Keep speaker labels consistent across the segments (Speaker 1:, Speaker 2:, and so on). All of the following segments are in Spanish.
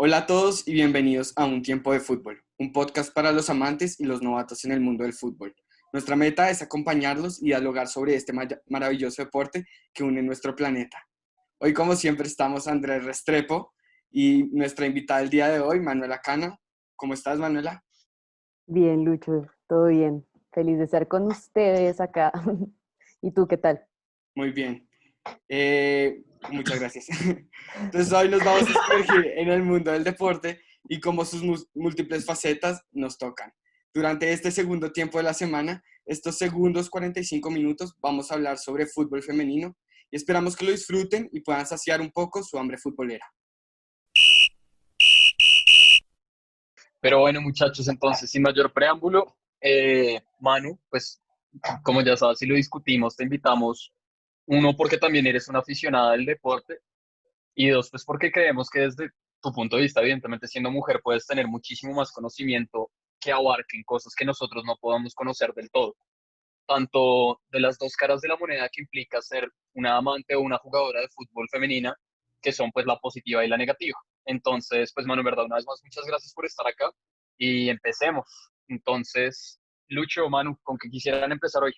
Speaker 1: Hola a todos y bienvenidos a Un Tiempo de Fútbol, un podcast para los amantes y los novatos en el mundo del fútbol. Nuestra meta es acompañarlos y dialogar sobre este maravilloso deporte que une nuestro planeta. Hoy, como siempre, estamos Andrés Restrepo y nuestra invitada del día de hoy, Manuela Cano. ¿Cómo estás, Manuela?
Speaker 2: Bien, Lucho, todo bien. Feliz de estar con ustedes acá. ¿Y tú qué tal?
Speaker 1: Muy bien. Muchas gracias. Entonces, hoy nos vamos a sumergir en el mundo del deporte y cómo sus múltiples facetas nos tocan. Durante este segundo tiempo de la semana, estos segundos 45 minutos, vamos a hablar sobre fútbol femenino y esperamos que lo disfruten y puedan saciar un poco su hambre futbolera.
Speaker 3: Pero bueno, muchachos, entonces, sin mayor preámbulo, Manu, pues como ya sabes, si lo discutimos, te invitamos, uno, porque también eres una aficionada del deporte, y dos, pues porque creemos que desde tu punto de vista, evidentemente siendo mujer, puedes tener muchísimo más conocimiento que abarquen cosas que nosotros no podamos conocer del todo, tanto de las dos caras de la moneda que implica ser una amante o una jugadora de fútbol femenina, que son pues la positiva y la negativa. Entonces, pues Manu, en verdad, una vez más, muchas gracias por estar acá y empecemos. Entonces, Lucho, Manu, ¿con qué quisieran empezar hoy?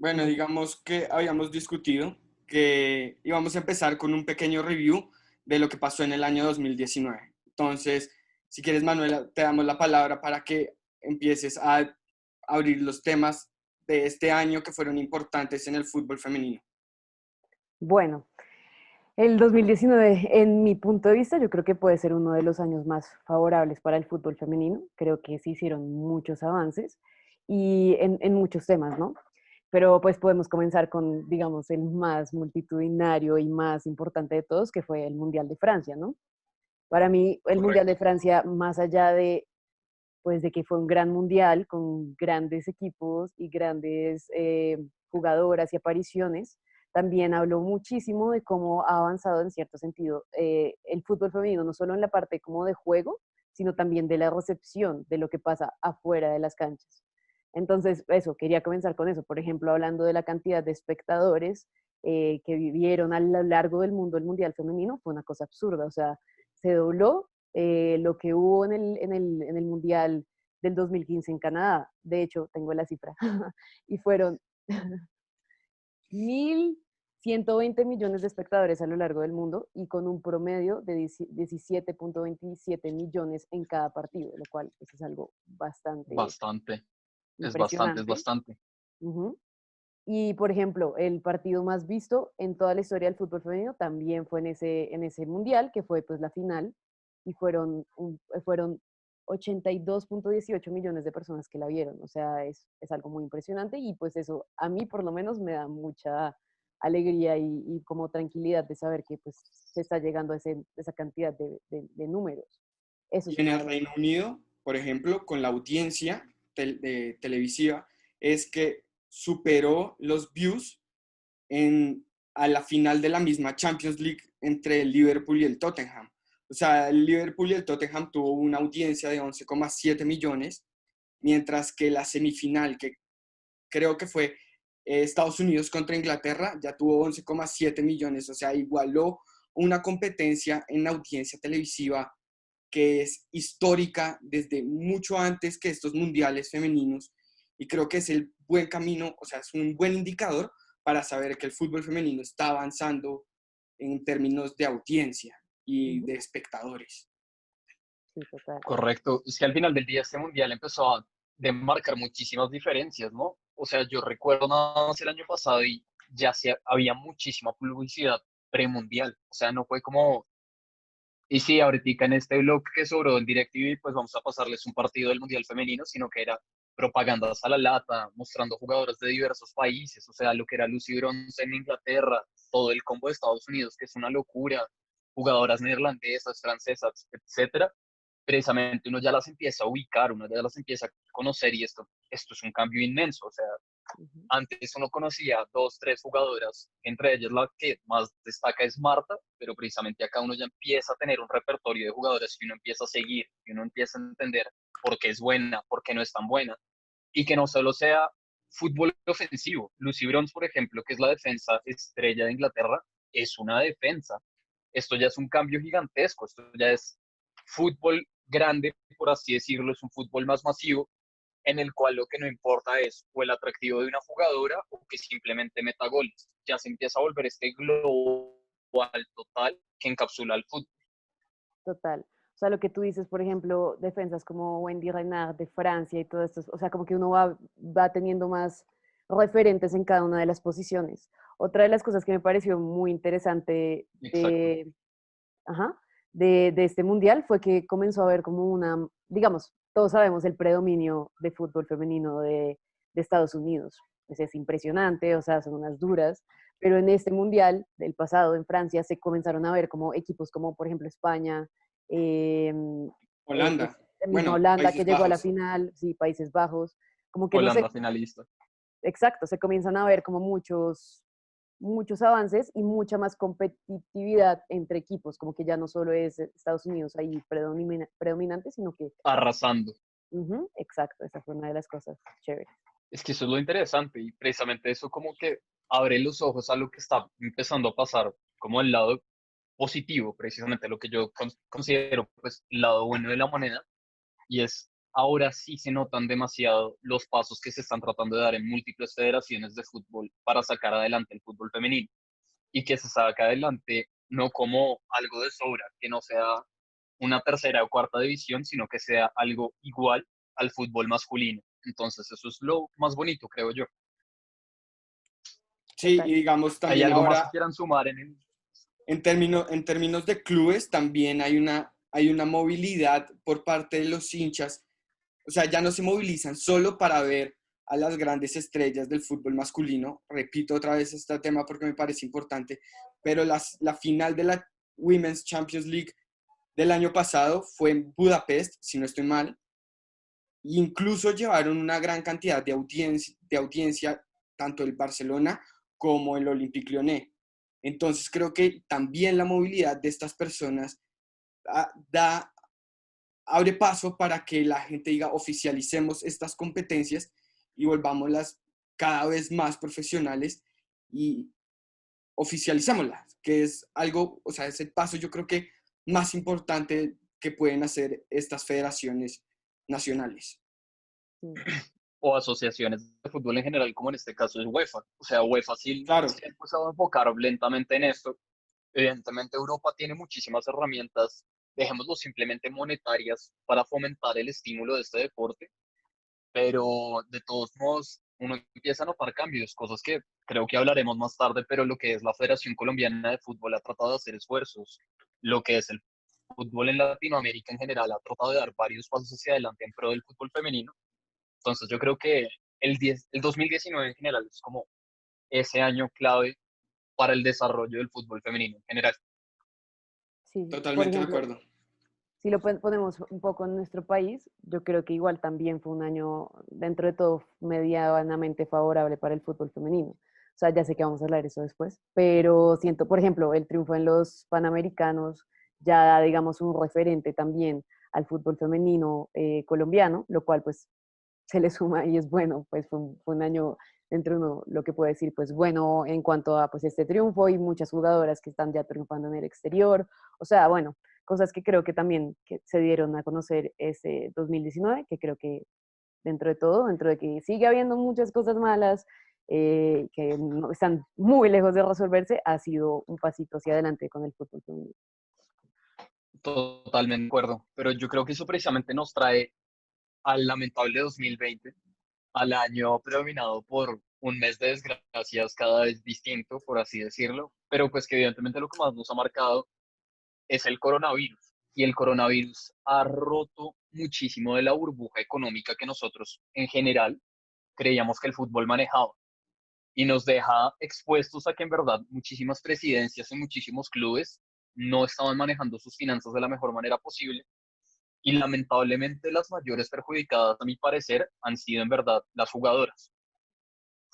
Speaker 1: Bueno, digamos que habíamos discutido que íbamos a empezar con un pequeño review de lo que pasó en el año 2019. Entonces, si quieres, Manuela, te damos la palabra para que empieces a abrir los temas de este año que fueron importantes en el fútbol femenino.
Speaker 2: Bueno, el 2019, en mi punto de vista, yo creo que puede ser uno de los años más favorables para el fútbol femenino. Creo que se hicieron muchos avances y en muchos temas, ¿no? Pero pues podemos comenzar con, digamos, el más multitudinario y más importante de todos, que fue el Mundial de Francia, ¿no? Para mí, el Mundial de
Speaker 3: Correcto.
Speaker 2: Francia, más allá de pues de que fue un gran mundial con grandes equipos y grandes jugadoras y apariciones, también habló muchísimo de cómo ha avanzado en cierto sentido el fútbol femenino, no solo en la parte como de juego, sino también de la recepción de lo que pasa afuera de las canchas. Entonces, eso, quería comenzar con eso. Por ejemplo, hablando de la cantidad de espectadores que vivieron a lo largo del mundo el Mundial Femenino, fue una cosa absurda. O sea, se dobló lo que hubo en el Mundial del 2015 en Canadá. De hecho, tengo la cifra. Y fueron 1.120 millones de espectadores a lo largo del mundo y con un promedio de 17.27 millones en cada partido, lo cual pues, es algo bastante
Speaker 3: Bastante, es
Speaker 2: impresionante.
Speaker 3: bastante.
Speaker 2: Uh-huh. Y, por ejemplo, el partido más visto en toda la historia del fútbol femenino también fue en ese mundial, que fue pues la final, y fueron 82.18 millones de personas que la vieron. O sea, es algo muy impresionante y pues eso a mí por lo menos me da mucha alegría y como tranquilidad de saber que pues se está llegando a esa cantidad de números. Eso es
Speaker 1: Y en
Speaker 2: una
Speaker 1: el
Speaker 2: de las
Speaker 1: Reino
Speaker 2: cosas.
Speaker 1: Unido, por ejemplo, con la audiencia televisiva, es que superó los views en, a la final de la misma Champions League entre el Liverpool y el Tottenham. O sea, el Liverpool y el Tottenham tuvo una audiencia de 11,7 millones, mientras que la semifinal, que creo que fue Estados Unidos contra Inglaterra, ya tuvo 11,7 millones. O sea, igualó una competencia en audiencia televisiva que es histórica desde mucho antes que estos mundiales femeninos y creo que es el buen camino, o sea, es un buen indicador para saber que el fútbol femenino está avanzando en términos de audiencia y
Speaker 2: Ujú.
Speaker 1: de espectadores.
Speaker 2: Sí, total.
Speaker 3: Correcto. Es que al final del día este mundial empezó a demarcar muchísimas diferencias, ¿no? O sea, yo recuerdo nada más el año pasado y ya había muchísima publicidad premundial. O sea, no fue como, y sí, ahorita en este blog que sobró en DirecTV, pues vamos a pasarles un partido del mundial femenino, sino que era propagandas a la lata, mostrando jugadoras de diversos países, o sea, lo que era Lucy Bronze en Inglaterra, todo el combo de Estados Unidos, que es una locura, jugadoras neerlandesas, francesas, etcétera, precisamente uno ya las empieza a ubicar, uno ya las empieza a conocer y esto es un cambio inmenso. O sea,
Speaker 2: Ujú.
Speaker 3: antes uno conocía dos, tres jugadoras, entre ellas la que más destaca es Marta, pero precisamente acá uno ya empieza a tener un repertorio de jugadores que uno empieza a seguir, que uno empieza a entender por qué es buena, por qué no es tan buena, y que no solo sea fútbol ofensivo. Lucy Bronze, por ejemplo, que es la defensa estrella de Inglaterra, es una defensa. Esto ya es un cambio gigantesco, esto ya es fútbol grande, por así decirlo, es un fútbol más masivo, en el cual lo que no importa es o el atractivo de una jugadora o que simplemente meta goles. Ya se empieza a volver este global total que encapsula el fútbol.
Speaker 2: Total. O sea, lo que tú dices, por ejemplo, defensas como Wendy Renard de Francia y todo esto, o sea, como que uno va teniendo más referentes en cada una de las posiciones. Otra de las cosas que me pareció muy interesante
Speaker 3: Exacto.
Speaker 2: ajá, de este mundial fue que comenzó a haber como una, digamos, todos sabemos el predominio de fútbol femenino de Estados Unidos. Pues es impresionante, o sea, son unas duras, pero en este mundial del pasado en Francia se comenzaron a ver como equipos como, por ejemplo, España, eh, pues
Speaker 1: Holanda,
Speaker 2: la misma
Speaker 1: bueno,
Speaker 2: Holanda que
Speaker 1: Países
Speaker 2: llegó a la
Speaker 1: Bajos.
Speaker 2: final, sí, Países Bajos, como que no sé,
Speaker 3: Holanda finalista.
Speaker 2: exacto, se comienzan a ver como muchos avances y mucha más competitividad entre equipos, como que ya no solo es Estados Unidos ahí predominante, sino que,
Speaker 3: Arrasando.
Speaker 2: exacto, esa fue una de las cosas chéveres.
Speaker 3: Es que eso es lo interesante y precisamente eso como que abre los ojos a lo que está empezando a pasar como el lado positivo, precisamente lo que yo considero pues el lado bueno de la moneda, y es ahora sí se notan demasiado los pasos que se están tratando de dar en múltiples federaciones de fútbol para sacar adelante el fútbol femenino y que se saca adelante no como algo de sobra, que no sea una tercera o cuarta división, sino que sea algo igual al fútbol masculino. Entonces eso es lo más bonito, creo yo.
Speaker 1: Sí, y
Speaker 2: Total.
Speaker 1: digamos
Speaker 3: ¿Hay
Speaker 1: también
Speaker 3: algo más que
Speaker 1: ahora,
Speaker 3: quieran sumar en el...
Speaker 1: en términos de clubes, también hay una movilidad por parte de los hinchas. O sea, ya no se movilizan solo para ver a las grandes estrellas del fútbol masculino. Repito otra vez este tema porque me parece importante, pero la final de la Women's Champions League del año pasado fue en Budapest, si no estoy mal. Incluso llevaron una gran cantidad de audiencia tanto el Barcelona como el Olympique Lyonnais. Entonces creo que también la movilidad de estas personas da, abre paso para que la gente diga oficialicemos estas competencias y volvámoslas cada vez más profesionales y oficialicémoslas, que es algo, o sea, es el paso yo creo que más importante que pueden hacer estas federaciones nacionales.
Speaker 2: Sí.
Speaker 3: o asociaciones de fútbol en general, como en este caso es UEFA? O sea, UEFA sí
Speaker 1: Claro,
Speaker 3: se ha empezado a enfocar lentamente en esto. Evidentemente Europa tiene muchísimas herramientas, dejémoslo simplemente monetarias, para fomentar el estímulo de este deporte, pero de todos modos uno empieza a notar cambios, cosas que creo que hablaremos más tarde, pero lo que es la Federación Colombiana de Fútbol ha tratado de hacer esfuerzos, lo que es el fútbol en Latinoamérica en general ha tratado de dar varios pasos hacia adelante en pro del fútbol femenino. Entonces yo creo que el 2019 en general es como ese año clave para el desarrollo del fútbol femenino en general.
Speaker 2: Sí, por
Speaker 1: totalmente de
Speaker 2: ejemplo,
Speaker 1: acuerdo.
Speaker 2: si lo ponemos un poco en nuestro país, yo creo que igual también fue un año, dentro de todo, medianamente favorable para el fútbol femenino. O sea, ya sé que vamos a hablar de eso después, pero siento, por ejemplo, el triunfo en los Panamericanos ya da, digamos, un referente también al fútbol femenino colombiano, lo cual pues se le suma y es bueno, pues fue un año dentro de uno, lo que puedo decir, pues bueno en cuanto a pues este triunfo y muchas jugadoras que están ya triunfando en el exterior, o sea, bueno, cosas que creo que también que se dieron a conocer ese 2019, que creo que dentro de todo, dentro de que sigue habiendo muchas cosas malas, que no, están muy lejos de resolverse, ha sido un pasito hacia adelante con el fútbol femenino.
Speaker 3: Totalmente de acuerdo, pero yo creo que eso precisamente nos trae al lamentable 2020, al año predominado por un mes de desgracias cada vez distinto, por así decirlo, pero pues que evidentemente lo que más nos ha marcado es el coronavirus. Y el coronavirus ha roto muchísimo de la burbuja económica que nosotros en general creíamos que el fútbol manejaba. Y nos deja expuestos a que en verdad muchísimas presidencias y muchísimos clubes no estaban manejando sus finanzas de la mejor manera posible. Y lamentablemente las mayores perjudicadas, a mi parecer, han sido en verdad las jugadoras.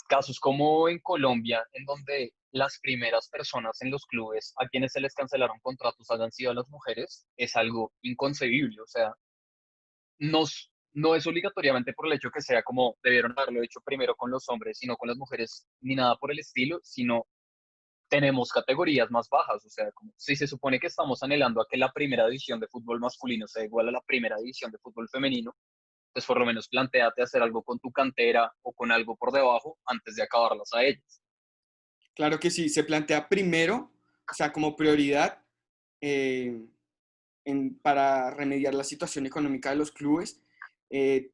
Speaker 3: Casos como en Colombia, en donde las primeras personas en los clubes a quienes se les cancelaron contratos hayan sido las mujeres, es algo inconcebible. O sea, no es obligatoriamente por el hecho que sea como debieron haberlo hecho primero con los hombres, sino con las mujeres, ni nada por el estilo, sino tenemos categorías más bajas, o sea, como si se supone que estamos anhelando a que la primera división de fútbol masculino sea igual a la primera división de fútbol femenino, pues por lo menos plantéate hacer algo con tu cantera o con algo por debajo antes de acabarlas a ellas.
Speaker 1: Claro que sí, se plantea primero, o sea, como prioridad eh, para remediar la situación económica de los clubes, eh,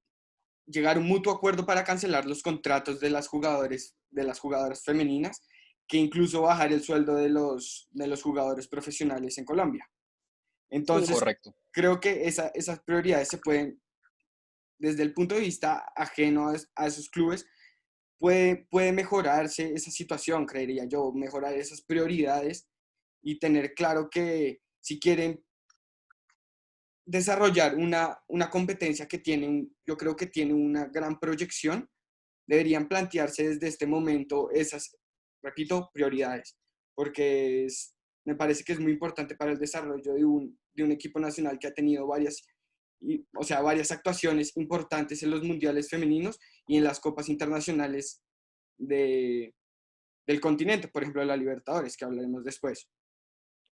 Speaker 1: llegar a un mutuo acuerdo para cancelar los contratos de las jugadoras femeninas, que incluso bajar el sueldo de los jugadores profesionales en Colombia.
Speaker 2: Sí,
Speaker 1: Entonces,
Speaker 3: Correcto.
Speaker 1: creo que esas prioridades se pueden, desde el punto de vista ajeno a esos clubes, puede mejorarse esa situación, creería yo, mejorar esas prioridades y tener claro que si quieren desarrollar una competencia que tiene, yo creo que tiene una gran proyección, deberían plantearse desde este momento esas, repito, prioridades, porque me parece que es muy importante para el desarrollo de un equipo nacional que ha tenido o sea, varias actuaciones importantes en los mundiales femeninos y en las copas internacionales de, del continente, por ejemplo, la Libertadores, que hablaremos después.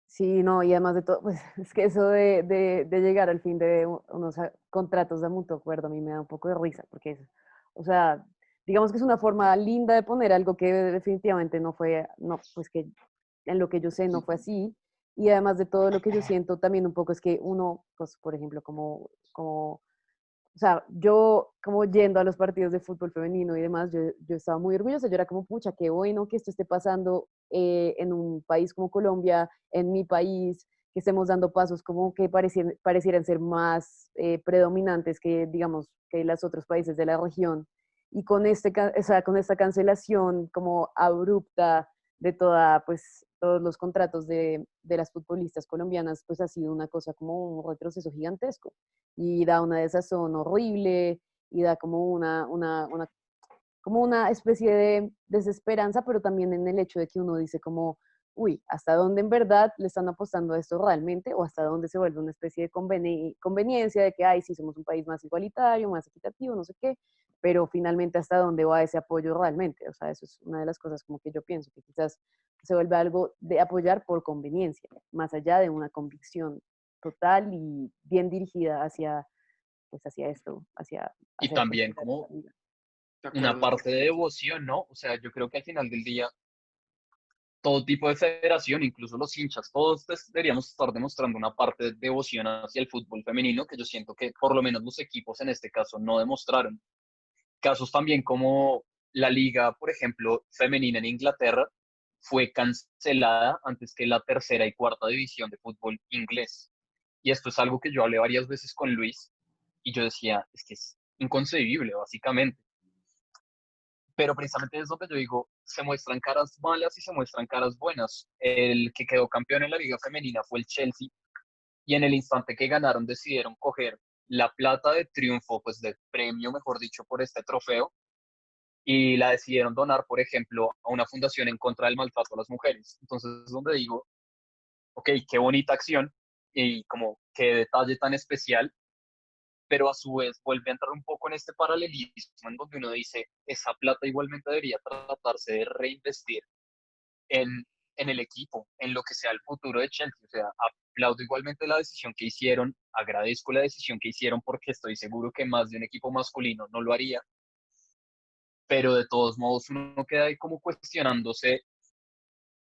Speaker 2: sí, no, y además de todo, pues es que eso de llegar al fin de unos contratos de mutuo acuerdo a mí me da un poco de risa, porque es, o sea, digamos que es una forma linda de poner algo que definitivamente no fue, no, pues que en lo que yo sé no fue así, y además de todo lo que yo siento también un poco es que uno, pues por ejemplo, o sea, yo como yendo a los partidos de fútbol femenino y demás, yo estaba muy orgullosa, yo era como, pucha, qué bueno que esto esté pasando en un país como Colombia, en mi país, que estemos dando pasos como que parecieran ser más predominantes que, digamos, que los otros países de la región. Y con, o sea, con esta cancelación como abrupta de pues, todos los contratos de las futbolistas colombianas, pues ha sido una cosa como un retroceso gigantesco y da una desazón horrible y da como como una especie de desesperanza, pero también en el hecho de que uno dice como, uy, ¿hasta dónde en verdad le están apostando a esto realmente? ¿O hasta dónde se vuelve una especie de conveniencia de que, ay, sí, somos un país más igualitario, más equitativo, no sé qué, pero finalmente hasta dónde va ese apoyo realmente? O sea, eso es una de las cosas como que yo pienso, que quizás se vuelve algo de apoyar por conveniencia, más allá de una convicción total y bien dirigida hacia, pues hacia esto,
Speaker 3: Y
Speaker 2: hacia
Speaker 3: también
Speaker 2: potenciar esta
Speaker 3: como
Speaker 2: liga.
Speaker 1: De
Speaker 3: una
Speaker 1: acuerdo,
Speaker 3: parte de
Speaker 1: totalmente.
Speaker 3: devoción, ¿no? O sea, yo creo que al final del día, todo tipo de federación, incluso los hinchas, todos deberíamos estar demostrando una parte de devoción hacia el fútbol femenino, que yo siento que por lo menos los equipos en este caso no demostraron. Casos también como la liga, por ejemplo, femenina en Inglaterra, fue cancelada antes que la tercera y cuarta división de fútbol inglés. Y esto es algo que yo hablé varias veces con Luis y yo decía, es que es inconcebible, básicamente. Pero precisamente es donde yo digo, se muestran caras malas y se muestran caras buenas. El que quedó campeón en la liga femenina fue el Chelsea y en el instante que ganaron decidieron coger la plata de triunfo, pues de premio, mejor dicho, por este trofeo y la decidieron donar, por ejemplo, a una fundación en contra del maltrato a las mujeres. Entonces es donde digo, ok, qué bonita acción y como qué detalle tan especial, pero a su vez vuelve a entrar un poco en este paralelismo en donde uno dice, esa plata igualmente debería tratarse de reinvestir en el equipo, en lo que sea el futuro de Chelsea. O sea, aplaudo igualmente la decisión que hicieron, agradezco la decisión que hicieron porque estoy seguro que más de un equipo masculino no lo haría, pero de todos modos uno queda ahí como cuestionándose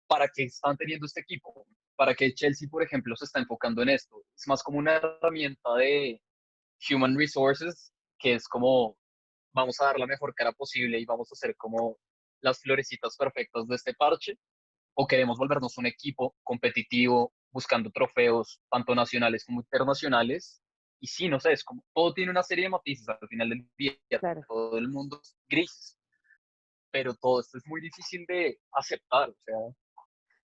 Speaker 3: para qué están teniendo este equipo, para qué Chelsea, por ejemplo, se está enfocando en esto. Es más como una herramienta de human resources, que es como vamos a dar la mejor cara posible y vamos a hacer como las florecitas perfectas de este parche, o queremos volvernos un equipo competitivo, buscando trofeos, tanto nacionales como internacionales. Y sí, no sé, es como todo tiene una serie de matices al final del día,
Speaker 2: Claro.
Speaker 3: todo el mundo es gris, pero todo esto es muy difícil de aceptar, o sea,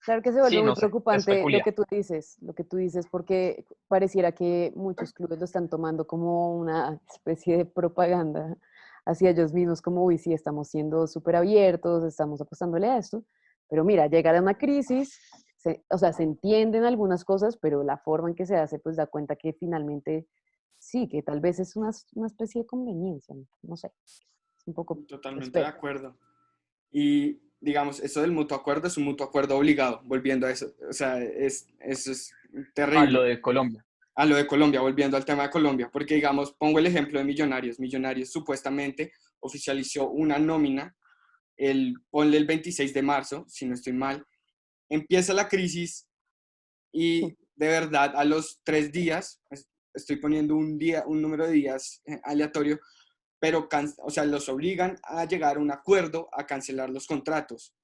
Speaker 2: Claro que se vuelve
Speaker 3: sí,
Speaker 2: muy
Speaker 3: no sé, es
Speaker 2: preocupante
Speaker 3: peculiar.
Speaker 2: lo que tú dices, porque pareciera que muchos clubes lo están tomando como una especie de propaganda hacia ellos mismos, como, uy, sí, estamos siendo súper abiertos, estamos apostándole a esto, pero mira, llega a una crisis, o sea, se entienden algunas cosas, pero la forma en que se hace, pues da cuenta que finalmente sí, que tal vez es una especie de conveniencia, no sé, es un poco
Speaker 1: Totalmente de
Speaker 2: espeso.
Speaker 1: acuerdo. Y digamos, eso del mutuo acuerdo es un mutuo acuerdo obligado, volviendo a eso. O sea, eso es
Speaker 3: a lo
Speaker 1: terrible.
Speaker 3: de Colombia.
Speaker 1: A lo de Colombia, volviendo al tema de Colombia, porque digamos, pongo el ejemplo de Millonarios. Millonarios supuestamente oficializó una nómina ponle el 26 de marzo, si no estoy mal, empieza la crisis y de verdad a los 3 días, estoy poniendo un número de días aleatorio, pero o sea, los obligan a llegar a un acuerdo a cancelar los contratos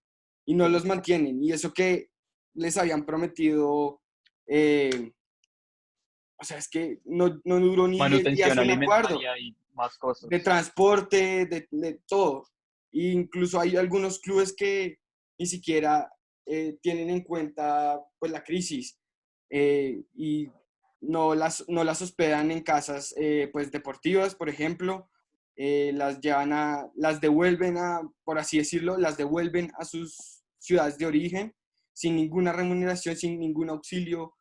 Speaker 1: y no los mantienen. Y eso que les habían prometido, o sea, es que no duró ni 10 días
Speaker 3: Manutención
Speaker 1: un acuerdo
Speaker 3: alimentaria y más
Speaker 1: de
Speaker 3: cosas.
Speaker 1: transporte, de todo. E incluso hay algunos clubes que ni siquiera tienen en cuenta pues, la crisis y no las hospedan en casas pues, deportivas, por ejemplo. Las devuelven por así decirlo, las devuelven a sus ciudades de origen sin ninguna remuneración, sin ningún auxilio.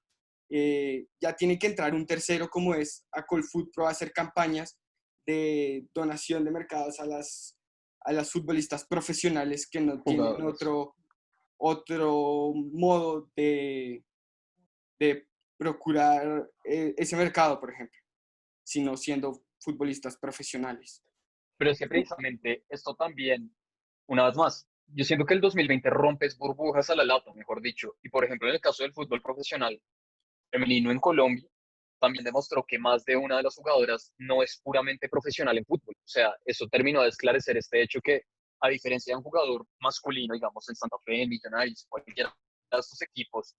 Speaker 1: Ya tiene que entrar un tercero como es a Colfoot Pro a hacer campañas de donación de mercados a las futbolistas profesionales que no tienen
Speaker 3: Jugadores.
Speaker 1: otro modo de procurar ese mercado, por ejemplo, sino siendo futbolistas profesionales.
Speaker 3: Pero es que precisamente esto también, una vez más, yo siento que el 2020 rompes burbujas a la lata, mejor dicho. Y por ejemplo, en el caso del fútbol profesional femenino en Colombia, también demostró que más de una de las jugadoras no es puramente profesional en fútbol. O sea, eso terminó de esclarecer este hecho que, a diferencia de un jugador masculino, digamos, en Santa Fe, en Millonarios, cualquiera de estos equipos,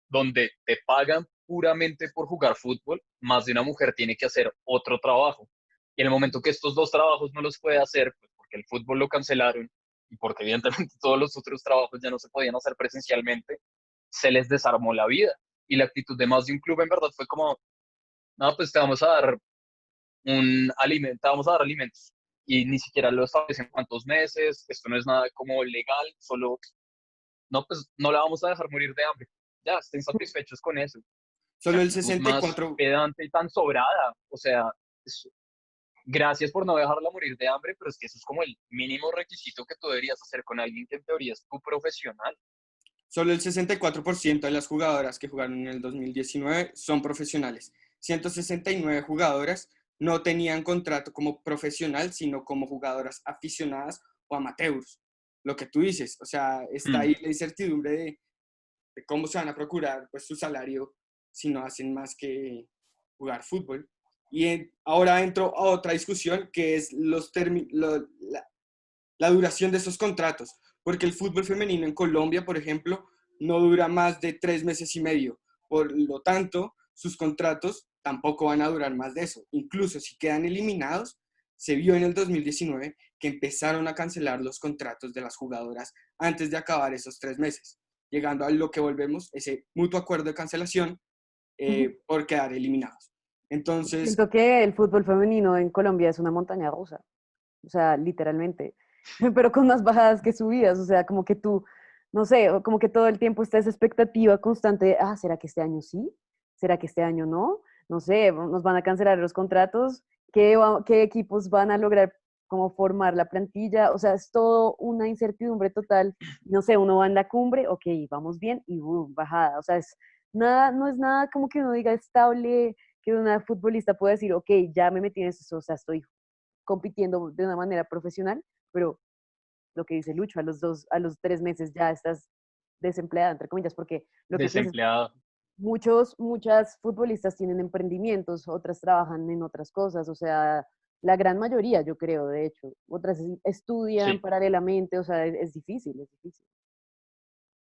Speaker 3: donde te pagan puramente por jugar fútbol, más de una mujer tiene que hacer otro trabajo. Y en el momento que estos dos trabajos no los puede hacer, pues porque el fútbol lo cancelaron y porque evidentemente todos los otros trabajos ya no se podían hacer presencialmente, se les desarmó la vida. Y la actitud de más de un club en verdad fue como, no, pues te vamos a dar un alimento, te vamos a dar alimentos. Y ni siquiera lo establecen cuántos meses, esto no es nada como legal, solo, no, pues no la vamos a dejar morir de hambre. Ya, estén satisfechos con eso. Qué
Speaker 1: Solo el
Speaker 3: actitud más
Speaker 1: 64,
Speaker 3: pedante y tan sobrada. O sea, gracias por no dejarla morir de hambre, pero es que eso es como el mínimo requisito que tú deberías hacer con alguien que en teoría es tu profesional.
Speaker 1: Solo el 64% de las jugadoras que jugaron en el 2019 son profesionales. 169 jugadoras no tenían contrato como profesional, sino como jugadoras aficionadas o amateurs. Lo que tú dices, o sea, está
Speaker 3: Hmm.
Speaker 1: ahí la incertidumbre de cómo se van a procurar pues, su salario si no hacen más que jugar fútbol. Y ahora entro a otra discusión que es la duración de esos contratos, porque el fútbol femenino en Colombia, por ejemplo, no dura más de 3 meses y medio. Por lo tanto, sus contratos tampoco van a durar más de eso. Incluso si quedan eliminados, se vio en el 2019 que empezaron a cancelar los contratos de las jugadoras antes de acabar esos 3 meses, llegando a lo que volvemos, ese mutuo acuerdo de cancelación por quedar eliminados. Entonces,
Speaker 2: Siento que el fútbol femenino en Colombia es una montaña rusa, o sea, literalmente, pero con más bajadas que subidas, o sea, como que tú, no sé, como que todo el tiempo está esa expectativa constante de, ¿será que este año sí? ¿Será que este año no? No sé, nos van a cancelar los contratos, ¿qué equipos van a lograr como formar la plantilla? O sea, es todo una incertidumbre total. No sé, uno va en la cumbre, ok, vamos bien, y bajada, o sea, nada, no es nada como que uno diga estable, que una futbolista pueda decir, ok, ya me metí en eso, o sea, estoy compitiendo de una manera profesional, pero lo que dice Lucho, a los 3 meses ya estás desempleada, entre comillas, porque lo que tú dices,
Speaker 3: Desempleada.
Speaker 2: muchas futbolistas tienen emprendimientos, otras trabajan en otras cosas, o sea, la gran mayoría, yo creo, de hecho, otras estudian
Speaker 3: Sí,
Speaker 2: paralelamente, o sea, es difícil, es difícil,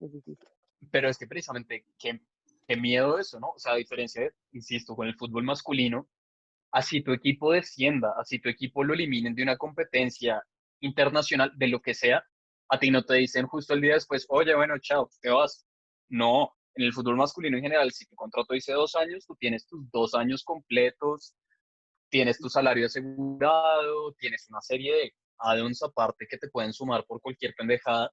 Speaker 2: es difícil.
Speaker 3: pero es que precisamente qué miedo eso, ¿no? O sea, a diferencia de, insisto, con el fútbol masculino, así tu equipo descienda, así tu equipo lo eliminen de una competencia internacional, de lo que sea, a ti no te dicen justo el día después, oye, bueno, chao, te vas. No, en el fútbol masculino en general, si tu contrato dice 2 años, tú tienes tus 2 años completos, tienes tu salario asegurado, tienes una serie de add-ons aparte que te pueden sumar por cualquier pendejada,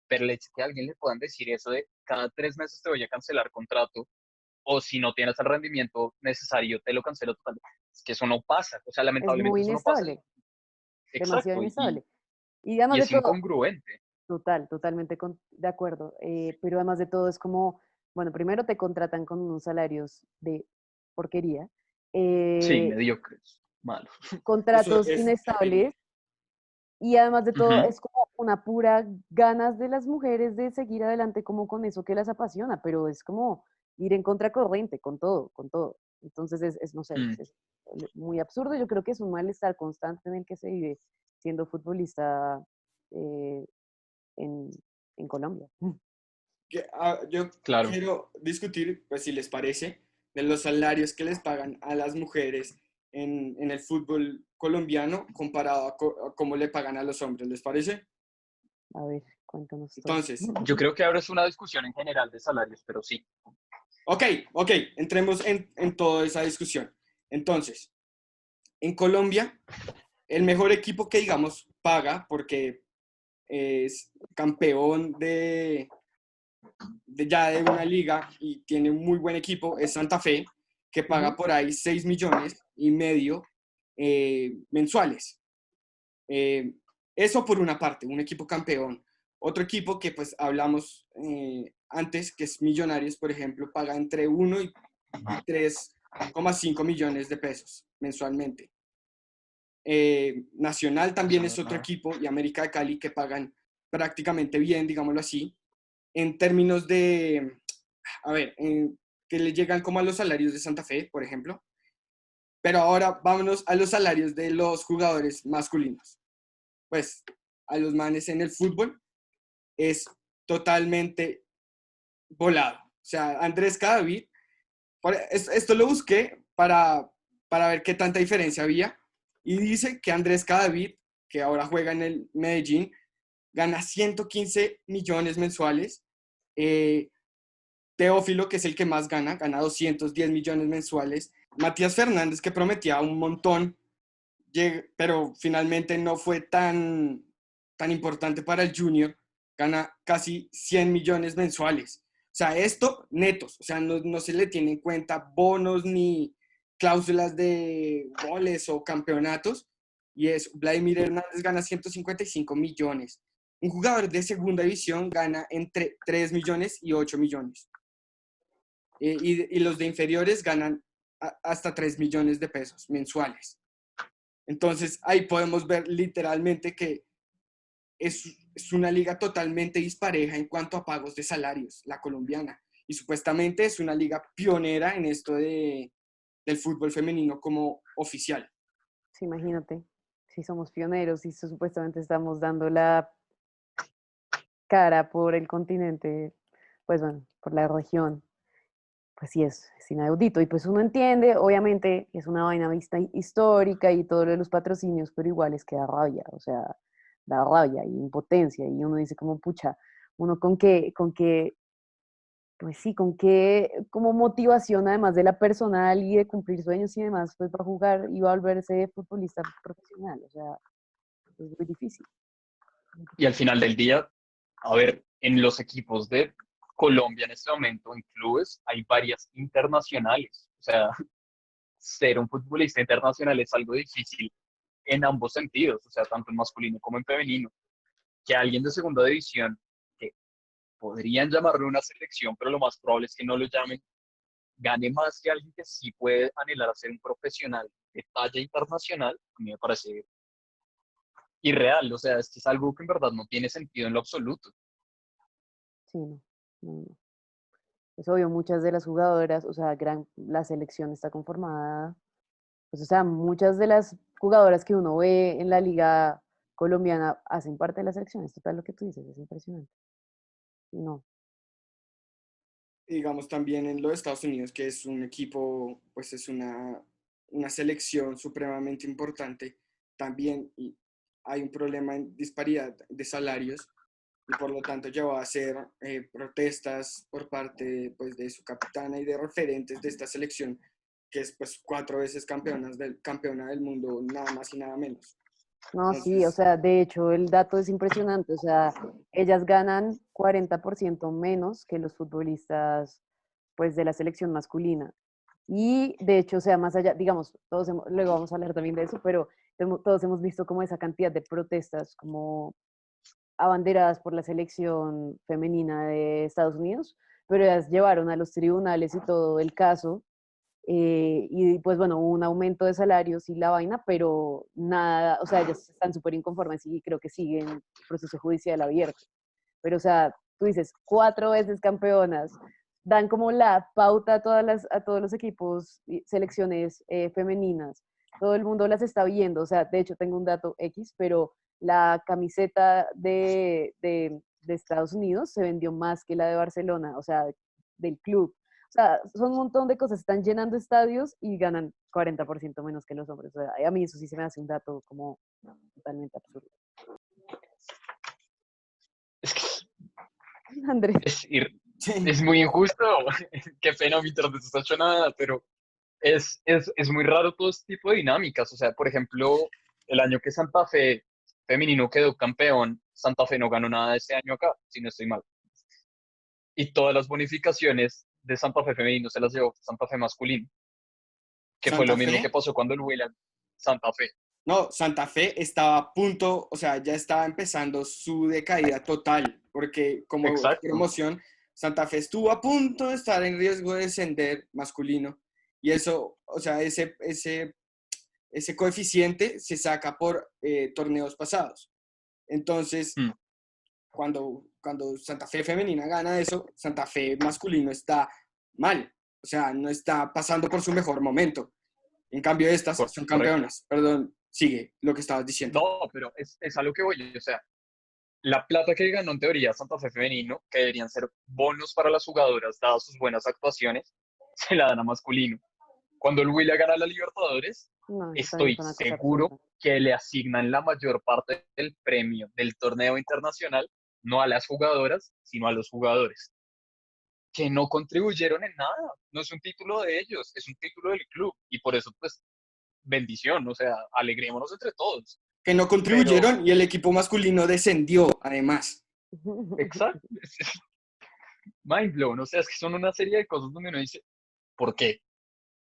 Speaker 3: pero el hecho que a alguien le puedan decir eso de cada 3 meses te voy a cancelar contrato, o si no tienes el rendimiento necesario, te lo cancelo totalmente. Es que eso no pasa, o sea,
Speaker 2: Es
Speaker 3: lamentablemente
Speaker 2: muy
Speaker 3: eso no pasa.
Speaker 2: inestable, demasiado
Speaker 3: Exacto,
Speaker 2: inestable. Y
Speaker 3: y
Speaker 2: además de
Speaker 3: es
Speaker 2: todo,
Speaker 3: incongruente.
Speaker 2: Totalmente de acuerdo. Pero además de todo es como, bueno, primero te contratan con unos salarios de porquería,
Speaker 3: Sí,
Speaker 2: eh,
Speaker 3: mediocres, malos.
Speaker 1: Eso
Speaker 2: contratos
Speaker 1: es terrible.
Speaker 2: inestables y además de todo
Speaker 3: Ujú.
Speaker 2: es como una pura ganas de las mujeres de seguir adelante como con eso que las apasiona, pero es como ir en contracorriente con todo, con todo. Entonces no sé,
Speaker 3: Mm.
Speaker 2: es muy absurdo. Yo creo que es un malestar constante en el que se vive siendo futbolista eh, en, en Colombia.
Speaker 1: Yo
Speaker 3: Claro.
Speaker 1: quiero discutir, pues si les parece, de los salarios que les pagan a las mujeres en el fútbol colombiano comparado a cómo le pagan a los hombres, ¿les parece?
Speaker 2: A ver, cuéntanos todo.
Speaker 1: Entonces,
Speaker 3: Yo creo que ahora es una discusión en general de salarios, pero sí.
Speaker 1: ok, ok, entremos en toda esa discusión. Entonces, en Colombia, el mejor equipo que digamos paga, porque es campeón ya de una liga y tiene un muy buen equipo, es Santa Fe, que paga
Speaker 2: Ujú.
Speaker 1: por ahí 6,5 millones mensuales. Eh, Eso por una parte, un equipo campeón. Otro equipo que pues hablamos antes, que es Millonarios, por ejemplo, paga entre 1 y 3,5 millones de pesos mensualmente. Nacional también
Speaker 3: Eso no
Speaker 1: es
Speaker 3: es
Speaker 1: otro
Speaker 3: nada.
Speaker 1: equipo y América de Cali que pagan prácticamente bien, digámoslo así, en términos de, a ver, que le llegan como a los salarios de Santa Fe, por ejemplo. Pero ahora vámonos a los salarios de los jugadores masculinos. Pues a los manes en el fútbol es totalmente volado. O sea, Andrés Cadavid, esto lo busqué para ver qué tanta diferencia había y dice que Andrés Cadavid, que ahora juega en el Medellín, gana 115 millones mensuales. Eh, Teófilo, que es el que más gana 210 millones mensuales. Matías Fernández, que prometía un montón, pero finalmente no fue tan importante para el Junior, gana casi 100 millones mensuales. O sea, esto netos, o sea, no se le tiene en cuenta bonos ni cláusulas de goles o campeonatos. Y es, Vladimir Hernández gana 155 millones. Un jugador de segunda división gana entre 3 millones y 8 millones. Y los de inferiores ganan hasta 3 millones de pesos mensuales. Entonces ahí podemos ver literalmente que es una liga totalmente dispareja en cuanto a pagos de salarios, la colombiana. Y supuestamente es una liga pionera en esto del fútbol femenino como oficial.
Speaker 2: Sí, imagínate, si somos pioneros y supuestamente estamos dando la cara por el continente, pues bueno, por la región, pues sí es inaudito. Y pues uno entiende, obviamente, que es una vaina vista histórica y todo lo de los patrocinios, pero igual es que da rabia, o sea, da rabia y impotencia. Y uno dice como, pucha, uno con qué, pues sí, con qué, como motivación, además de la personal y de cumplir sueños y demás, pues va a jugar y va a volverse futbolista profesional. O sea, es muy difícil. Muy
Speaker 3: Y al
Speaker 2: difícil.
Speaker 3: final del día, a ver, en los equipos de Colombia en este momento, en clubes, hay varias internacionales. O sea, ser un futbolista internacional es algo difícil en ambos sentidos, o sea, tanto en masculino como en femenino. Que alguien de segunda división, que podrían llamarlo una selección, pero lo más probable es que no lo llamen, gane más que alguien que sí puede anhelar a ser un profesional de talla internacional, a mí me parece irreal, o sea, es que es algo que en verdad no tiene sentido en lo absoluto.
Speaker 2: Sí, no, no, no. Es obvio, muchas de las jugadoras, o sea, la selección está conformada, pues, o sea, muchas de las jugadoras que uno ve en la liga colombiana hacen parte de la selección, es total lo que tú dices, es impresionante. Y no,
Speaker 1: Digamos también en los Estados Unidos, que es un equipo, pues es una selección supremamente importante, también hay un problema en disparidad de salarios y por lo tanto llevó a hacer protestas por parte pues, de su capitana y de referentes de esta selección, que es pues 4 veces campeona del mundo, nada más y nada menos.
Speaker 2: no, sí, o
Speaker 1: Entonces,
Speaker 2: sea, de hecho el dato es impresionante, o sea, ellas ganan 40% menos que los futbolistas, pues, de la selección masculina. Y de hecho, o sea, más allá, digamos, luego vamos a hablar también de eso, pero todos hemos visto como esa cantidad de protestas, como abanderadas por la selección femenina de Estados Unidos, pero ellas llevaron a los tribunales y todo el caso, y pues bueno, hubo un aumento de salarios y la vaina, pero nada, o sea, ellas están súper inconformes y creo que siguen el proceso judicial abierto. Pero o sea, tú dices, 4 veces campeonas, dan como la pauta a todos los equipos y selecciones femeninas, todo el mundo las está viendo, o sea, de hecho tengo un dato X, pero la camiseta de Estados Unidos se vendió más que la de Barcelona, o sea, del club. O sea, son un montón de cosas, están llenando estadios y ganan 40% menos que los hombres. O sea, a mí eso sí se me hace un dato como totalmente absurdo.
Speaker 3: Es que
Speaker 2: Andrés.
Speaker 3: es, es muy injusto. Qué pena, mi internet está hecho nada, pero es muy raro todo este tipo de dinámicas. O sea, por ejemplo, el año que Santa Fe femenino quedó campeón, Santa Fe no ganó nada ese año acá, si no estoy mal. Y todas las bonificaciones de Santa Fe femenino se las llevó Santa Fe masculino, que fue lo
Speaker 1: Santa
Speaker 3: mismo que
Speaker 1: Fe,
Speaker 3: pasó cuando el William Santa Fe.
Speaker 1: no, Santa Fe estaba a punto, o sea, ya estaba empezando su decaída total, porque como
Speaker 3: Exacto.
Speaker 1: promoción, Santa Fe estuvo a punto de estar en riesgo de descender masculino. Y eso, o sea, ese coeficiente se saca por torneos pasados. Entonces,
Speaker 3: Mm,
Speaker 1: cuando Santa Fe femenina gana eso, Santa Fe masculino está mal, o sea, no está pasando por su mejor momento. En cambio, estas son
Speaker 3: correcto.
Speaker 1: campeonas. Perdón, sigue lo que estabas diciendo.
Speaker 3: No, pero es a lo que voy. O sea, la plata que ganó en teoría Santa Fe femenino, que deberían ser bonos para las jugadoras, dadas sus buenas actuaciones, se la dan a masculino. Cuando el Huila gana la Libertadores,
Speaker 2: No, eso también
Speaker 3: estoy
Speaker 2: fue una cosa
Speaker 3: seguro
Speaker 2: absurda.
Speaker 3: que le asignan la mayor parte del premio del torneo internacional, no a las jugadoras, sino a los jugadores, que no contribuyeron en nada. No es un título de ellos, es un título del club. Y por eso, pues, bendición, o sea, alegrémonos entre todos.
Speaker 1: Que no
Speaker 3: Pero,
Speaker 1: contribuyeron y el equipo masculino descendió, además.
Speaker 3: exacto, es mind blown, o sea, es que son una serie de cosas donde uno dice, ¿por qué?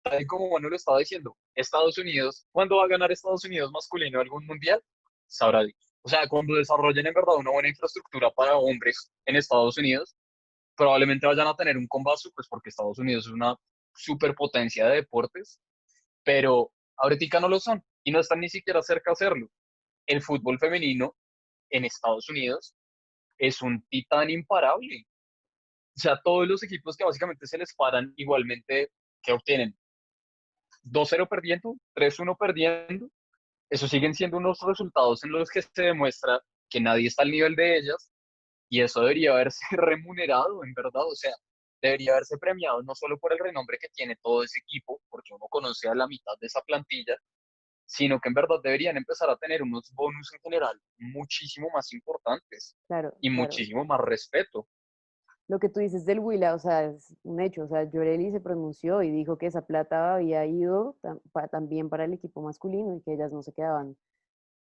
Speaker 3: Tal y como Manu lo estaba diciendo, Estados Unidos, ¿cuándo va a ganar Estados Unidos masculino algún mundial? Sabrá Dios. O sea, cuando desarrollen en verdad una buena infraestructura para hombres en Estados Unidos, probablemente vayan a tener un combazo, pues porque Estados Unidos es una superpotencia de deportes, pero ahorita no lo son y no están ni siquiera cerca de hacerlo. El fútbol femenino en Estados Unidos es un titán imparable. O sea, todos los equipos que básicamente se les paran igualmente, que obtienen 2-0 perdiendo, 3-1 perdiendo, eso siguen siendo unos resultados en los que se demuestra que nadie está al nivel de ellas y eso debería haberse remunerado, en verdad, o sea, debería haberse premiado no solo por el renombre que tiene todo ese equipo, porque uno conoce a la mitad de esa plantilla, sino que en verdad deberían empezar a tener unos bonus en general muchísimo más importantes
Speaker 2: Claro,
Speaker 3: y
Speaker 2: claro.
Speaker 3: muchísimo más respeto.
Speaker 2: Lo que tú dices del Huila, o sea, es un hecho. O sea, Llorelli se pronunció y dijo que esa plata había ido también para el equipo masculino y que ellas no se quedaban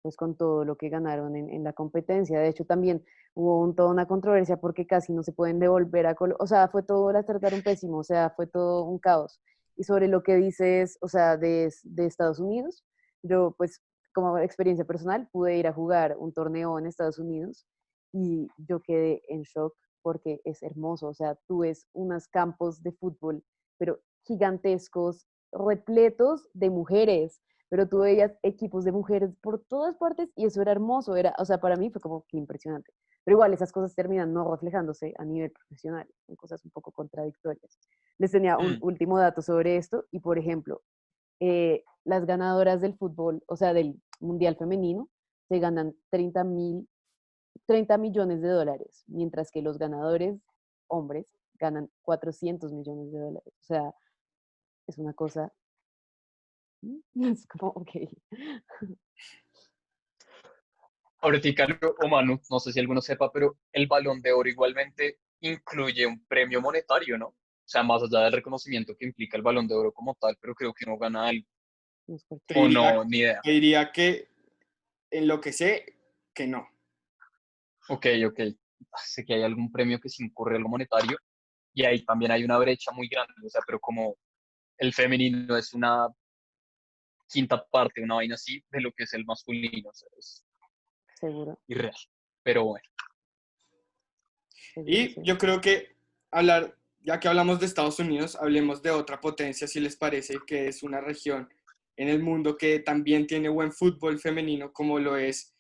Speaker 2: pues con todo lo que ganaron en la competencia. De hecho, también hubo toda una controversia porque casi no se pueden devolver a Colombia. O sea, fue todo, las trataron pésimo, o sea, fue todo un caos. Y sobre lo que dices, o sea, de Estados Unidos, yo pues como experiencia personal pude ir a jugar un torneo en Estados Unidos y yo quedé en shock porque es hermoso, o sea, tú ves unos campos de fútbol, pero gigantescos, repletos de mujeres, pero tú veías equipos de mujeres por todas partes y eso era hermoso, era, o sea, para mí fue como que impresionante. Pero igual esas cosas terminan no reflejándose a nivel profesional, son cosas un poco contradictorias. Les tenía un
Speaker 3: Mm.
Speaker 2: último dato sobre esto y, por ejemplo, las ganadoras del fútbol, o sea, del Mundial Femenino, se ganan 30 millones de dólares, mientras que los ganadores hombres ganan 400 millones de dólares. O sea, es una cosa, es como, ok.
Speaker 3: Ahorita, o Manu, no sé si alguno sepa, pero el Balón de Oro igualmente incluye un premio monetario, ¿no? O sea, más allá del reconocimiento que implica el Balón de Oro como tal, pero creo que no gana algo,
Speaker 2: Nos
Speaker 1: Te
Speaker 3: o
Speaker 1: diría,
Speaker 3: no, ni idea.
Speaker 1: te diría que en lo que sé, que no.
Speaker 3: Ok, ok. Sé que hay algún premio que se incurre algo monetario y ahí también hay una brecha muy grande, o sea, pero como el femenino es una quinta parte, una vaina así, de lo que es el masculino, o sea, es
Speaker 2: Seguro.
Speaker 3: irreal. Pero bueno.
Speaker 2: seguro,
Speaker 1: Y
Speaker 2: sí.
Speaker 1: yo creo que hablar, ya que hablamos de Estados Unidos, hablemos de otra potencia, si les parece, que es una región en el mundo que también tiene buen fútbol femenino, como lo es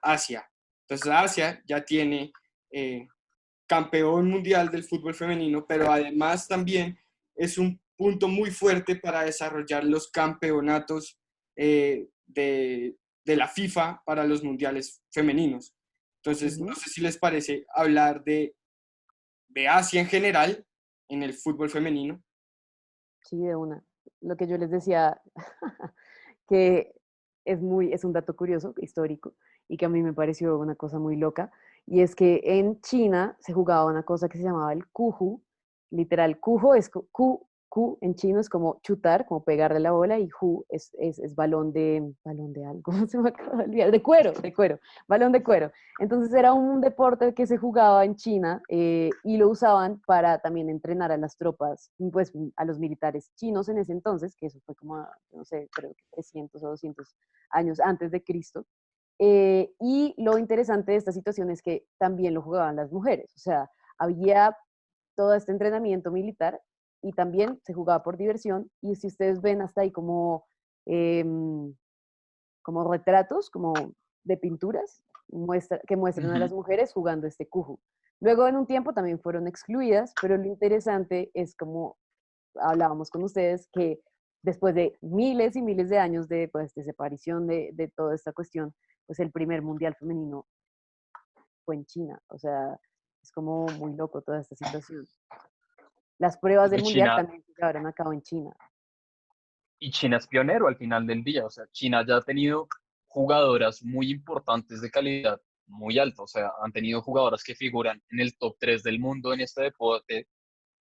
Speaker 1: Asia. Entonces, Asia ya tiene campeón mundial del fútbol femenino, pero además también es un punto muy fuerte para desarrollar los campeonatos de la FIFA para los mundiales femeninos. Entonces, no
Speaker 2: Ujú.
Speaker 1: sé si les parece hablar de Asia en general en el fútbol femenino.
Speaker 2: Sí, de una. Lo que yo les decía, que es un dato curioso, histórico, y que a mí me pareció una cosa muy loca, y es que en China se jugaba una cosa que se llamaba el kuju, literal, kujo es ku en chino es como chutar, como pegarle la bola, y ju es balón de algo, se me acaba de olvidar, de cuero, balón de cuero. Entonces era un deporte que se jugaba en China y lo usaban para también entrenar a las tropas, pues a los militares chinos en ese entonces, que eso fue como, no sé, creo que 300 o 200 años antes de Cristo. Y lo interesante de esta situación es que también lo jugaban las mujeres, o sea, había todo este entrenamiento militar y también se jugaba por diversión. Y si ustedes ven hasta ahí eh, como retratos, como de pinturas, que muestran a las
Speaker 3: Ujú.
Speaker 2: mujeres jugando este kuju. Luego en un tiempo también fueron excluidas, pero lo interesante es como hablábamos con ustedes, que después de miles y miles de años de pues, desaparición de toda esta cuestión, pues el primer mundial femenino fue en China. O sea, es como muy loco toda esta situación. Las pruebas del
Speaker 3: Y
Speaker 2: mundial
Speaker 3: China,
Speaker 2: también se llevaron a cabo en China.
Speaker 3: y China es pionero al final del día, o sea, China ya ha tenido jugadoras muy importantes de calidad muy alta, o sea, han tenido jugadoras que figuran en el top 3 del mundo en este deporte,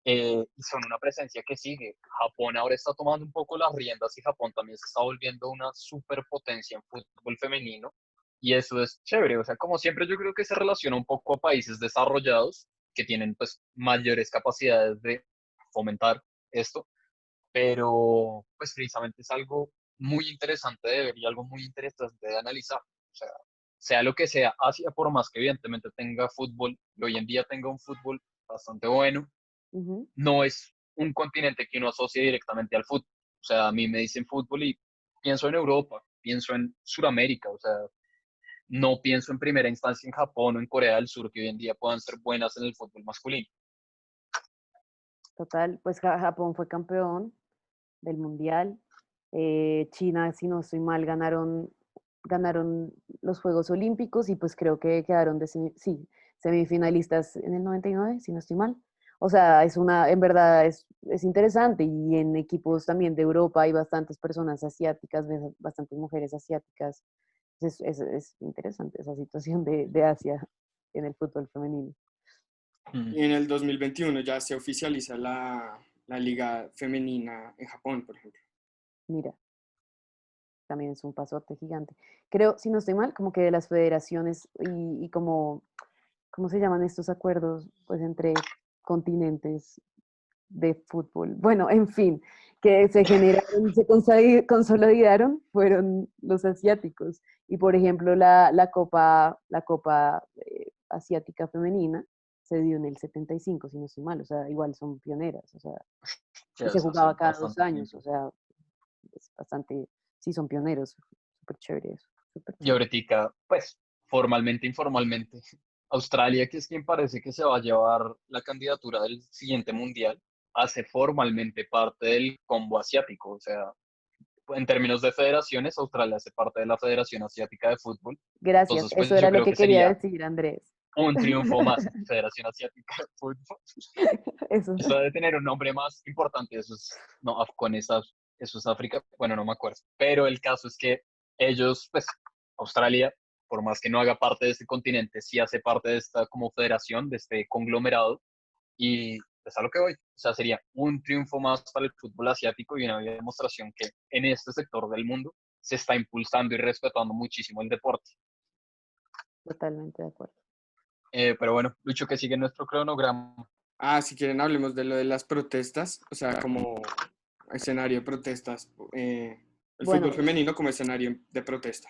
Speaker 3: y son una presencia que sigue. Japón ahora está tomando un poco las riendas y Japón también se está volviendo una superpotencia en fútbol femenino y eso es chévere. O sea, como siempre yo creo que se relaciona un poco a países desarrollados que tienen pues mayores capacidades de fomentar esto, pero pues precisamente es algo muy interesante de ver y algo muy interesante de analizar. O sea lo que sea, Asia, por más que evidentemente tenga fútbol, y hoy en día tenga un fútbol bastante bueno,
Speaker 2: Ujú.
Speaker 3: no es un continente que uno asocie directamente al fútbol. O sea, a mí me dicen fútbol y pienso en Europa, pienso en Sudamérica, o sea, no pienso en primera instancia en Japón o en Corea del Sur, que hoy en día puedan ser buenas en el fútbol masculino.
Speaker 2: Total, pues Japón fue campeón del mundial. China, si no estoy mal, ganaron los Juegos Olímpicos y pues creo que quedaron sí, semifinalistas en el 99 si no estoy mal. O sea, en verdad es interesante y en equipos también de Europa hay bastantes personas asiáticas, bastantes mujeres asiáticas. Es interesante esa situación de Asia en el fútbol femenino.
Speaker 3: Mm.
Speaker 1: Y en el 2021 ya se oficializa la liga femenina en Japón, por ejemplo.
Speaker 2: Mira, también es un pasote gigante. Creo, si no estoy mal, como que de las federaciones y como ¿cómo se llaman estos acuerdos? Pues entre continentes de fútbol. Bueno, en fin, que se generaron, se consolidaron, fueron los asiáticos. Y por ejemplo, la Copa Asiática Femenina se dio en el 75, si no estoy mal, o sea, igual son pioneras, o sea, y
Speaker 3: Ya
Speaker 2: se
Speaker 3: es hace
Speaker 2: jugaba cada dos
Speaker 3: bastante
Speaker 2: años,
Speaker 3: tiempo.
Speaker 2: o sea, es bastante, sí son pioneros, súper chévere eso, súper
Speaker 3: Y
Speaker 2: chévere.
Speaker 3: ahorita, pues, formalmente, informalmente, Australia, que es quien parece que se va a llevar la candidatura del siguiente mundial, hace formalmente parte del combo asiático. O sea, en términos de federaciones, Australia hace parte de la Federación Asiática de Fútbol.
Speaker 2: Gracias,
Speaker 3: Entonces, pues
Speaker 2: eso
Speaker 3: yo
Speaker 2: era lo
Speaker 3: creo
Speaker 2: que
Speaker 3: que
Speaker 2: quería
Speaker 3: sería
Speaker 2: decir, Andrés.
Speaker 3: un triunfo más, Federación Asiática de Fútbol.
Speaker 2: Eso.
Speaker 3: Eso debe tener un nombre más importante, eso es, no, con esas, eso es África, bueno, no me acuerdo. Pero el caso es que ellos, pues, Australia, por más que no haga parte de este continente, sí hace parte de esta como federación, de este conglomerado, y es a lo que voy. O sea, sería un triunfo más para el fútbol asiático y una demostración que en este sector del mundo se está impulsando y respetando muchísimo el deporte.
Speaker 2: Totalmente de acuerdo.
Speaker 3: Pero bueno, Lucho, que sigue nuestro cronograma.
Speaker 1: Ah, si quieren hablemos de lo de las protestas, o sea, como escenario de protestas, el
Speaker 2: Bueno,
Speaker 1: fútbol femenino como escenario de protesta.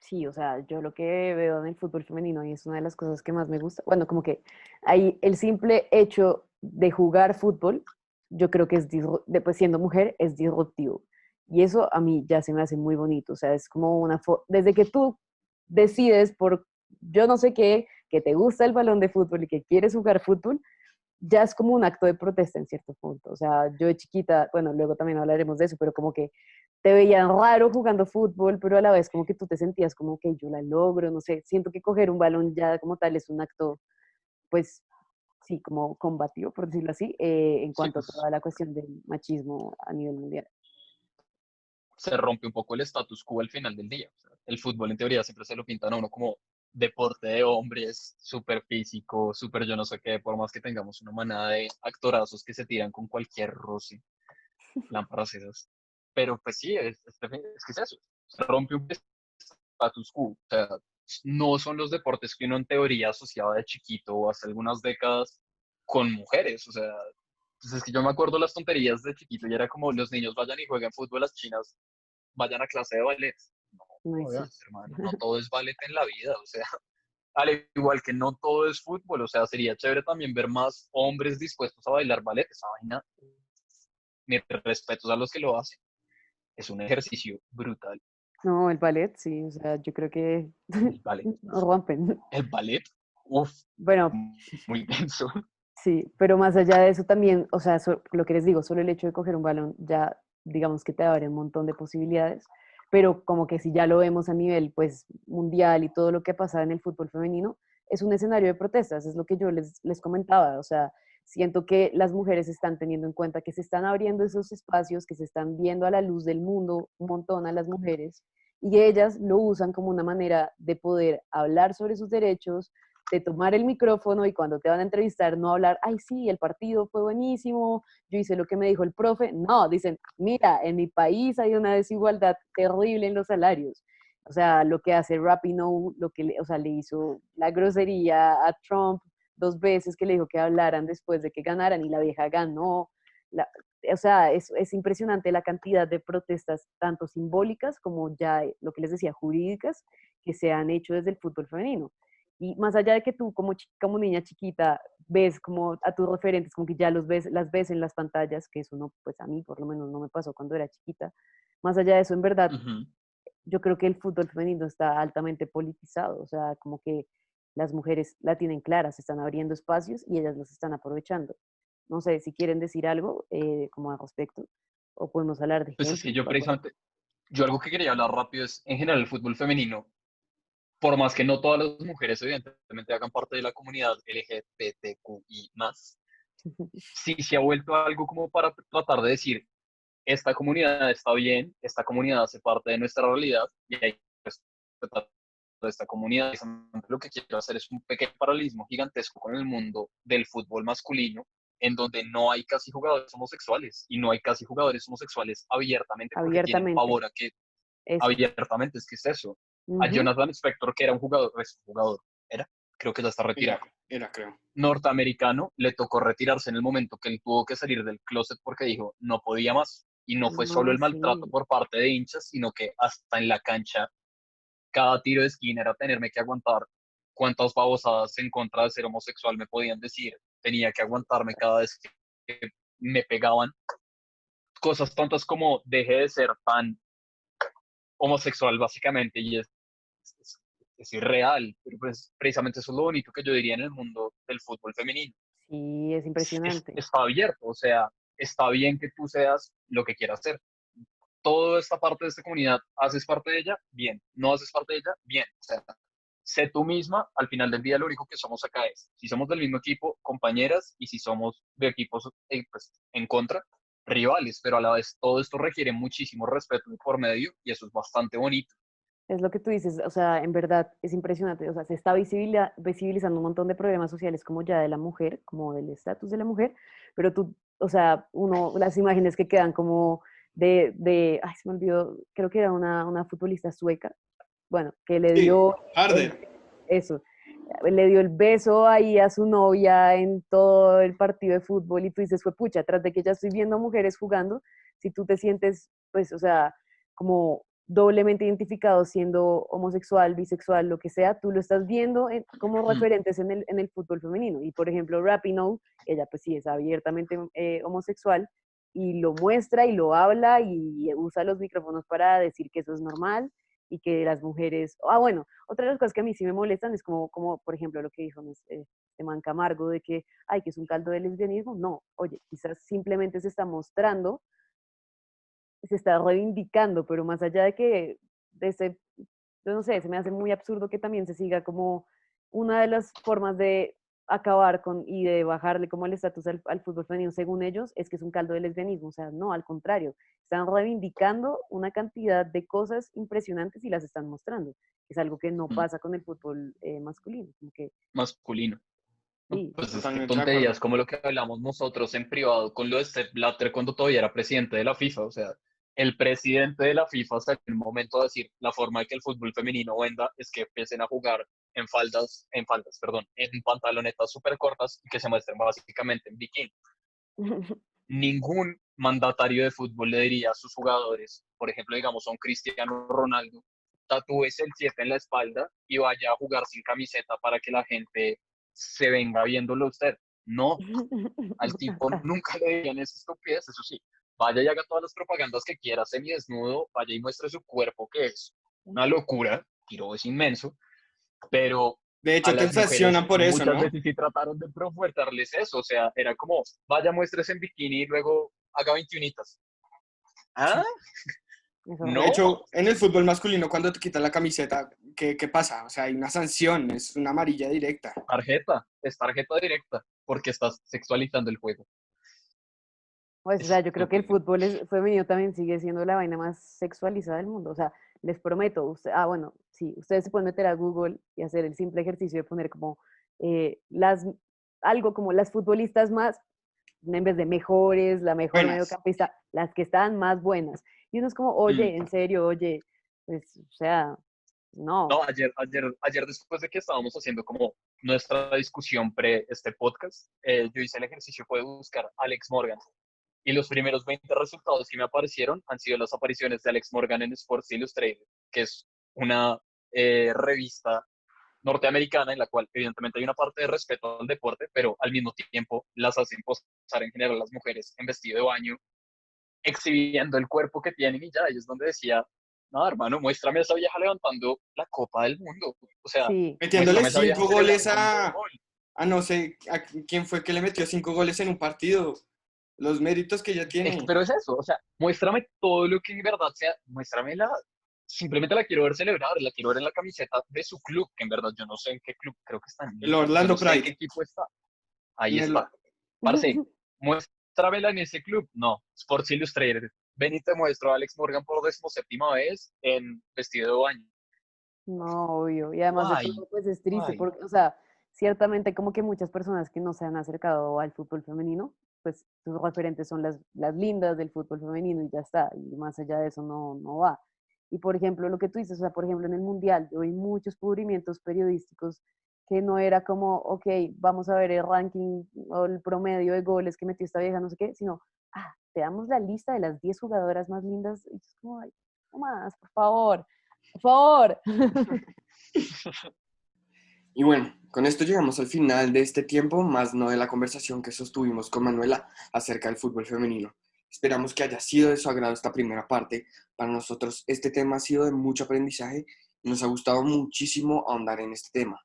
Speaker 2: Sí, o sea, yo lo que veo en el fútbol femenino y es una de las cosas que más me gusta, bueno, como que ahí el simple hecho de jugar fútbol, yo creo que pues siendo mujer es disruptivo. Y eso a mí ya se me hace muy bonito, o sea, es como desde que tú decides por yo no sé qué, que te gusta el balón de fútbol y que quieres jugar fútbol, ya es como un acto de protesta en cierto punto. O sea, yo de chiquita, bueno, luego también hablaremos de eso, pero como que te veían raro jugando fútbol, pero a la vez como que tú te sentías como que yo la logro, no sé, siento que coger un balón ya como tal es un acto, pues sí, como combativo, por decirlo así, en
Speaker 3: Sí,
Speaker 2: cuanto a
Speaker 3: pues
Speaker 2: toda la cuestión del machismo a nivel mundial.
Speaker 3: se rompe un poco el status quo al final del día. O sea, el fútbol en teoría siempre se lo pintan a uno como deporte de hombres, súper físico, súper yo no sé qué, por más que tengamos una manada de actorazos que se tiran con cualquier roce, lámparas esas. Pero pues sí, es que es eso, se rompe un status quo. O sea, no son los deportes que uno en teoría asociaba de chiquito o hace algunas décadas con mujeres. O sea, pues es que yo me acuerdo las tonterías de chiquito y era como los niños vayan y jueguen fútbol, las chinas vayan a clase de ballet. No,
Speaker 2: Ay, sí.
Speaker 3: jodas, hermano, no todo es ballet en la vida. O sea, al igual que no todo es fútbol. O sea, sería chévere también ver más hombres dispuestos a bailar ballet. Esa vaina, mis respetos a los que lo hacen. Es un ejercicio brutal.
Speaker 2: No, el ballet, sí, o sea, yo creo que
Speaker 3: El ballet.
Speaker 2: no rompen.
Speaker 3: El ballet, uff,
Speaker 2: Bueno,
Speaker 3: muy denso.
Speaker 2: sí, pero más allá de eso también, o sea, lo que les digo, solo el hecho de coger un balón ya, digamos que te abre un montón de posibilidades, pero como que si ya lo vemos a nivel, pues, mundial y todo lo que pasa en el fútbol femenino, es un escenario de protestas, es lo que yo les comentaba, o sea, siento que las mujeres están teniendo en cuenta que se están abriendo esos espacios, que se están viendo a la luz del mundo un montón a las mujeres, y ellas lo usan como una manera de poder hablar sobre sus derechos, de tomar el micrófono y cuando te van a entrevistar no hablar, ay sí, el partido fue buenísimo, yo hice lo que me dijo el profe, no, dicen, mira, en mi país hay una desigualdad terrible en los salarios. O sea, lo que hace Rapinoe, o sea, le hizo la grosería a Trump 2 veces que le dijo que hablaran después de que ganaran y la vieja ganó. La, o sea, es impresionante la cantidad de protestas, tanto simbólicas como ya lo que les decía, jurídicas, que se han hecho desde el fútbol femenino. Y más allá de que tú como niña chiquita ves como a tus referentes, como que ya las ves en las pantallas, que eso no, pues a mí por lo menos no me pasó cuando era chiquita. Más allá de eso, en verdad,
Speaker 3: Ujú.
Speaker 2: yo creo que el fútbol femenino está altamente politizado, o sea, como que las mujeres la tienen clara, se están abriendo espacios y ellas los están aprovechando. No sé si quieren decir algo como al respecto, o podemos hablar de
Speaker 3: Pues es que
Speaker 2: ejemplos
Speaker 3: yo
Speaker 2: o algo así.
Speaker 3: precisamente, yo algo que quería hablar rápido es, en general, el fútbol femenino, por más que no todas las mujeres evidentemente hagan parte de la comunidad LGBTQI+, sí se ha vuelto algo como para tratar de decir, esta comunidad está bien, esta comunidad hace parte de nuestra realidad y hay que respetar a esta comunidad. Lo que quiero hacer es un pequeño paralelismo gigantesco con el mundo del fútbol masculino, en donde no hay casi jugadores homosexuales y no hay casi jugadores homosexuales abiertamente porque tienen
Speaker 2: Abiertamente,
Speaker 3: pavor a que
Speaker 2: eso.
Speaker 3: abiertamente, es que es eso. A
Speaker 2: Ujú.
Speaker 3: Jonathan Spector, que era un jugador, era, creo que ya está retirado,
Speaker 1: Era, creo.
Speaker 3: norteamericano, le tocó retirarse en el momento que él tuvo que salir del closet porque dijo no podía más. Y no fue solo
Speaker 2: No,
Speaker 3: el maltrato
Speaker 2: sí.
Speaker 3: por parte de hinchas, sino que hasta en la cancha, cada tiro de esquina era tenerme que aguantar cuántas babosadas en contra de ser homosexual me podían decir. Tenía que aguantarme cada vez que me pegaban. Cosas tantas como deje de ser tan homosexual básicamente y es, es irreal, pero pues precisamente eso es lo bonito que yo diría en el mundo del fútbol femenino.
Speaker 2: Sí, es impresionante.
Speaker 3: Está abierto, o sea, está bien que tú seas lo que quieras ser. Toda esta parte de esta comunidad, ¿haces parte de ella? Bien. ¿No haces parte de ella? Bien. O sea, sé tú misma, al final del día lo único que somos acá es, si somos del mismo equipo, compañeras, y si somos de equipos pues, en contra, rivales, pero a la vez todo esto requiere muchísimo respeto por medio y eso es bastante bonito.
Speaker 2: Es lo que tú dices, o sea, en verdad es impresionante, o sea, se está visibilizando un montón de problemas sociales como ya de la mujer, como del estatus de la mujer, pero tú, o sea, las imágenes que quedan como ay, se me olvidó, creo que era una futbolista sueca, bueno, que le
Speaker 1: Sí,
Speaker 2: dio el,
Speaker 1: Harder.
Speaker 2: eso, le dio el beso ahí a su novia en todo el partido de fútbol y tú dices, fue pucha, tras de que ya estoy viendo mujeres jugando, si tú te sientes, pues, o sea, como doblemente identificado siendo homosexual, bisexual, lo que sea, tú lo estás viendo como referentes en el fútbol femenino. Y por ejemplo, Rapinoe, ella pues sí es abiertamente homosexual y lo muestra y lo habla y usa los micrófonos para decir que eso es normal y que las mujeres... Ah, bueno, otra de las cosas que a mí sí me molestan es como por ejemplo, lo que dijo este man Camargo de que, ay, que es un caldo de lesbianismo. No, oye, quizás simplemente se está mostrando, se está reivindicando, pero más allá de que, de ese, yo no sé, se me hace muy absurdo que también se siga como una de las formas de acabar con y de bajarle como el estatus al fútbol femenino, según ellos, es que es un caldo de lesbianismo. O sea, no, al contrario, están reivindicando una cantidad de cosas impresionantes y las están mostrando. Es algo que no pasa con el fútbol masculino. Como que,
Speaker 3: Masculino. No,
Speaker 2: sí,
Speaker 3: pues es que
Speaker 1: Totalmente de acuerdo.
Speaker 3: tonterías, como lo que hablamos nosotros en privado con lo de Sepp Blatter cuando todavía era presidente de la FIFA. O sea, el presidente de la FIFA hasta el momento de decir la forma de que el fútbol femenino venda es que empiecen a jugar perdón, en pantalonetas súper cortas y que se muestren básicamente en bikini. Ningún mandatario de fútbol le diría a sus jugadores, por ejemplo, digamos a un Cristiano Ronaldo, tatúese el 7 en la espalda y vaya a jugar sin camiseta para que la gente se venga viéndolo a usted. No, al tipo nunca le dirían esa estupidez, eso sí. Vaya y haga todas las propagandas que quiera, semidesnudo, vaya y muestre su cuerpo, que es una locura, tiro es inmenso, pero
Speaker 1: De
Speaker 3: a
Speaker 1: hecho, te
Speaker 3: las
Speaker 1: sancionan
Speaker 3: mujeres
Speaker 1: por eso,
Speaker 3: muchas
Speaker 1: ¿no?
Speaker 3: veces sí trataron de profuertarles eso, o sea, era como, vaya, muestres en bikini y luego haga 21. ¿Ah?
Speaker 1: Sí.
Speaker 2: Es
Speaker 1: De
Speaker 3: No,
Speaker 2: horrible.
Speaker 1: hecho, en el fútbol masculino, cuando te quitas la camiseta, ¿qué pasa? O sea, hay una sanción, es una amarilla directa.
Speaker 3: es tarjeta directa, porque estás sexualizando el juego.
Speaker 2: Pues, o sea, yo creo que el
Speaker 3: Estúpido.
Speaker 2: fútbol femenino también sigue siendo la vaina más sexualizada del mundo. O sea, les prometo, bueno, sí, ustedes se pueden meter a Google y hacer el simple ejercicio de poner como las, algo como las futbolistas más, en vez de mejores, la mejor
Speaker 1: Buenas.
Speaker 2: mediocampista, las que están más buenas. Y uno es como,
Speaker 3: Mm.
Speaker 2: oye, en serio, oye, pues, o sea, no.
Speaker 3: No, ayer después de que estábamos haciendo como nuestra discusión pre este podcast, yo hice el ejercicio fue buscar Alex Morgan. Y los primeros 20 resultados que me aparecieron han sido las apariciones de Alex Morgan en Sports Illustrated, que es una revista norteamericana en la cual evidentemente hay una parte de respeto al deporte, pero al mismo tiempo las hacen posar en general las mujeres en vestido de baño, exhibiendo el cuerpo que tienen y ya, y es donde decía, no, hermano, muéstrame a esa vieja levantando la Copa del Mundo, o sea,
Speaker 2: Sí,
Speaker 1: Metiéndole
Speaker 3: muéstrame a esa vieja
Speaker 1: 5 goles
Speaker 3: celebrando un buen gol.
Speaker 1: a no sé a quién fue que le metió 5 goles en un partido. Los méritos que ella tiene.
Speaker 3: Pero es eso, o sea, muéstrame todo lo que en verdad sea, muéstramela, simplemente la quiero ver celebrar, la quiero ver en la camiseta de su club, que en verdad yo no sé en qué club, creo que está en
Speaker 1: El
Speaker 3: Milan, yo no
Speaker 1: Orlando
Speaker 3: sé en qué
Speaker 1: Pride.
Speaker 3: equipo está, ahí
Speaker 1: En el,
Speaker 3: está. Parce, muéstramela en ese club, no, Sports Illustrated, ven y te muestro a Alex Morgan por 17ª vez en vestido de baño.
Speaker 2: no, obvio. Y además de
Speaker 3: Guay,
Speaker 2: todo, pues es triste
Speaker 3: guay.
Speaker 2: porque, o sea, ciertamente como que muchas personas que no se han acercado al fútbol femenino, pues sus referentes son las lindas del fútbol femenino y ya está. Y más allá de eso no va. Y por ejemplo, lo que tú dices, o sea, por ejemplo, en el Mundial, yo vi muchos cubrimientos periodísticos que no era como, ok, vamos a ver el ranking o el promedio de goles que metió esta vieja, no sé qué, sino, te damos la lista de las 10 jugadoras más lindas. Y es como, ay, no más, por favor. Por favor.
Speaker 1: Y bueno, con esto llegamos al final de este tiempo, más no de la conversación que sostuvimos con Manuela acerca del fútbol femenino. Esperamos que haya sido de su agrado esta primera parte. Para nosotros este tema ha sido de mucho aprendizaje y nos ha gustado muchísimo ahondar en este tema.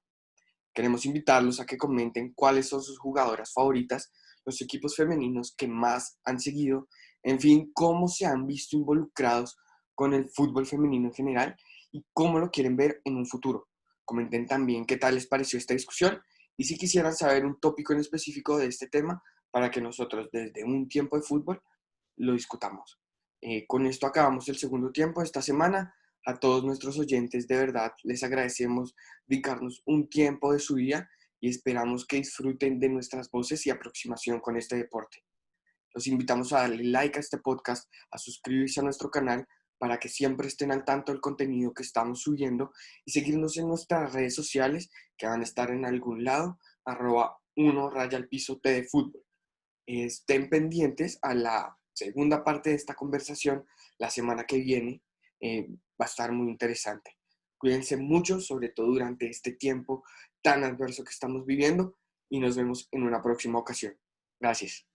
Speaker 1: Queremos invitarlos a que comenten cuáles son sus jugadoras favoritas, los equipos femeninos que más han seguido, en fin, cómo se han visto involucrados con el fútbol femenino en general y cómo lo quieren ver en un futuro. Comenten también qué tal les pareció esta discusión y si quisieran saber un tópico en específico de este tema para que nosotros desde un tiempo de fútbol lo discutamos. Con esto acabamos el segundo tiempo de esta semana. A todos nuestros oyentes, de verdad, les agradecemos dedicarnos un tiempo de su día y esperamos que disfruten de nuestras voces y aproximación con este deporte. Los invitamos a darle like a este podcast, a suscribirse a nuestro canal para que siempre estén al tanto del contenido que estamos subiendo y seguirnos en nuestras redes sociales que van a estar en algún lado, @1rayalpiso T de fútbol. Estén pendientes a la segunda parte de esta conversación la semana que viene, va a estar muy interesante. Cuídense mucho, sobre todo durante este tiempo tan adverso que estamos viviendo, y nos vemos en una próxima ocasión. Gracias.